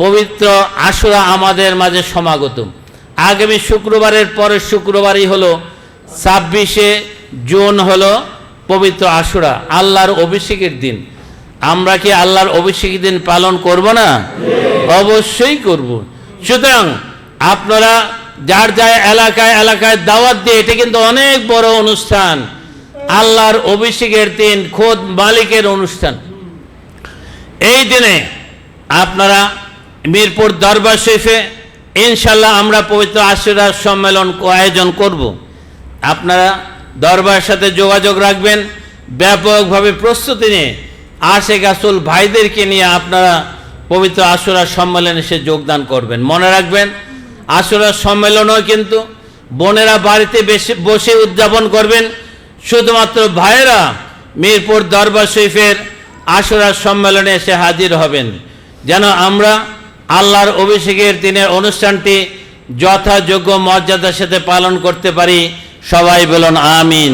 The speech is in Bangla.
পবিত্র আশুরা আমাদের মাঝে সমাগত। আগামী শুক্রবারের পরের শুক্রবারই হলো 26শে জুন হলো পবিত্র আশুরা, আল্লাহর অভিষেকের দিন। আমরা কি আল্লাহর অভিষেকের দিন পালন করব না? অবশ্যই করব। সুতরাং আপনারা যার যার এলাকায় এলাকায় দাওয়াত দিয়ে, এটা কিন্তু অনেক বড় অনুষ্ঠান, আল্লাহর অভিষেকের দিন, খোদ মালিকের অনুষ্ঠান। এই দিনে আপনারা মিরপুর দরবার শরীফে ইনশাল্লাহ আমরা পবিত্র আশুরার সম্মেলন আয়োজন করব। আপনারা দরবারের সাথে যোগাযোগ রাখবেন, ব্যাপকভাবে প্রস্তুতি নিয়ে আশেক রাসূল ভাইদেরকে নিয়ে আপনারা পবিত্র আশুরার সম্মেলনে এসে যোগদান করবেন। মনে রাখবেন, আশুরার সম্মেলনও কিন্তু বোনেরা বাড়িতে বসে উদযাপন করবেন, শুধুমাত্র ভাইয়েরা মিরপুর দরবার শরীফের আশুরার সম্মেলনে এসে হাজির হবেন, যেন আমরা আল্লাহর অভিষেকের দিনের অনুষ্ঠানটি যথাযোগ্য মর্যাদার সাথে পালন করতে পারি। সবাই বলুন আমিন।